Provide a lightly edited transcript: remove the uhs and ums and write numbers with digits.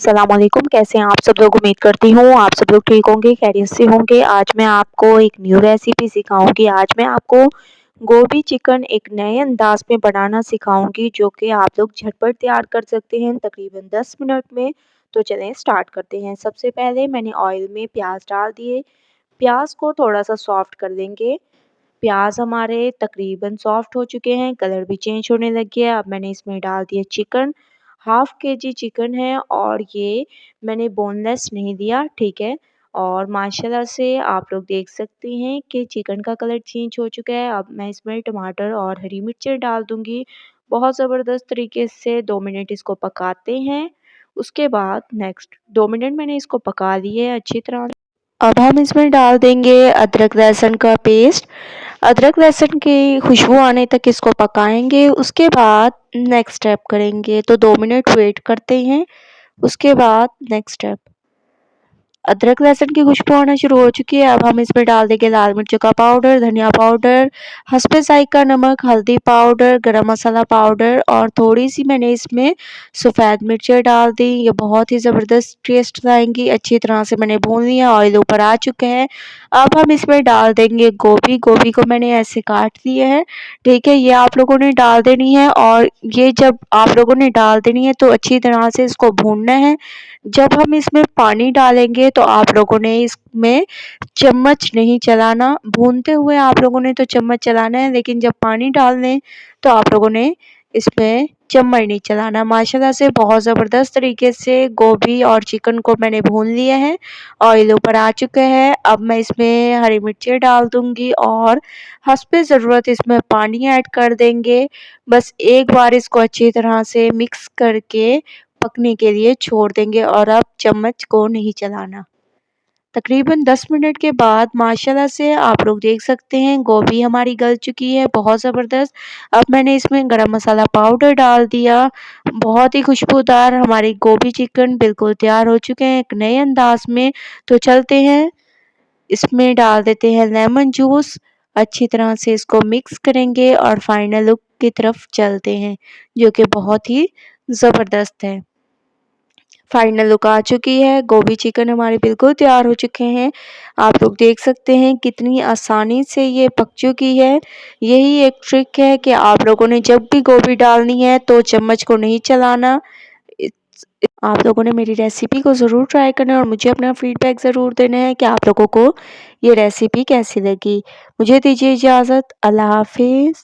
अस्सलामुअलैकुम। कैसे हैं आप सब लोग? उम्मीद करती हूँ आप सब लोग ठीक होंगे, खैरियत से होंगे। आज मैं आपको एक न्यू रेसिपी सिखाऊंगी। आज मैं आपको गोभी चिकन एक नए अंदाज में बनाना सिखाऊंगी, जो कि आप लोग झटपट तैयार कर सकते हैं तकरीबन 10 मिनट में। तो चलें स्टार्ट करते हैं। सबसे पहले मैंने ऑयल में प्याज डाल दिए। प्याज को थोड़ा सा सॉफ्ट कर देंगे। प्याज हमारे तकरीबन सॉफ्ट हो चुके हैं, कलर भी चेंज होने लग गया। अब मैंने इसमें डाल दिया चिकन। हाफ के जी चिकन है और ये मैंने बोनलेस नहीं दिया, ठीक है। और माशाल्लाह से आप लोग देख सकते हैं कि चिकन का कलर चेंज हो चुका है। अब मैं इसमें टमाटर और हरी मिर्चें डाल दूंगी। बहुत ज़बरदस्त तरीके से 2 मिनट इसको पकाते हैं। उसके बाद नेक्स्ट 2 मिनट मैंने इसको पका लिए अच्छी तरह। अब हम इसमें डाल देंगे अदरक लहसुन का पेस्ट। अदरक लहसुन की खुशबू आने तक इसको पकाएंगे। उसके बाद नेक्स्ट स्टेप करेंगे, तो 2 मिनट वेट करते हैं। उसके बाद नेक्स्ट स्टेप, अदरक लहसुन की खुशबू आना शुरू हो चुकी है। अब हम इसमें डाल देंगे लाल मिर्च का पाउडर, धनिया पाउडर, हस्बे जायका नमक, हल्दी पाउडर, गरम मसाला पाउडर और थोड़ी सी मैंने इसमें सफ़ेद मिर्चें डाल दी। ये बहुत ही ज़बरदस्त टेस्ट लाएंगी। अच्छी तरह से मैंने भून लिया, ऑयल ऊपर आ चुके हैं। अब हम इसमें डाल देंगे गोभी। गोभी को मैंने ऐसे काट लिया है, ठीक है। ये आप लोगों ने डाल देनी है और ये जब आप लोगों ने डाल देनी है तो अच्छी तरह से इसको भूनना है। जब हम इसमें पानी डालेंगे तो आप लोगों ने इसमें चम्मच नहीं चलाना। भूनते हुए आप लोगों ने तो चम्मच चलाना है, लेकिन जब पानी डाल दें तो आप लोगों ने इसमें चम्मच नहीं चलाना। माशाल्लाह से बहुत ज़बरदस्त तरीके से गोभी और चिकन को मैंने भून लिया है। ऑयल ऊपर आ चुका है। अब मैं इसमें हरी मिर्चें डाल दूंगी और हस्बे ज़रूरत इसमें पानी ऐड कर देंगे। बस एक बार इसको अच्छी तरह से मिक्स करके पकने के लिए छोड़ देंगे और अब चम्मच को नहीं चलाना। तकरीबन 10 मिनट के बाद माशाल्लाह से आप लोग देख सकते हैं गोभी हमारी गल चुकी है, बहुत ज़बरदस्त। अब मैंने इसमें गरम मसाला पाउडर डाल दिया। बहुत ही खुशबूदार हमारी गोभी चिकन बिल्कुल तैयार हो चुके हैं एक नए अंदाज में। तो चलते हैं, इसमें डाल देते हैं लेमन जूस। अच्छी तरह से इसको मिक्स करेंगे और फाइनल लुक की तरफ चलते हैं, जो कि बहुत ही ज़बरदस्त है। फाइनल लुक आ चुकी है। गोभी चिकन हमारे बिल्कुल तैयार हो चुके हैं। आप लोग देख सकते हैं कितनी आसानी से ये पक चुकी है। यही एक ट्रिक है कि आप लोगों ने जब भी गोभी डालनी है तो चम्मच को नहीं चलाना। आप लोगों ने मेरी रेसिपी को ज़रूर ट्राई करना है और मुझे अपना फीडबैक ज़रूर देना है कि आप लोगों को ये रेसिपी कैसी लगी। मुझे दीजिए इजाज़त। अल्लाह हाफिज़।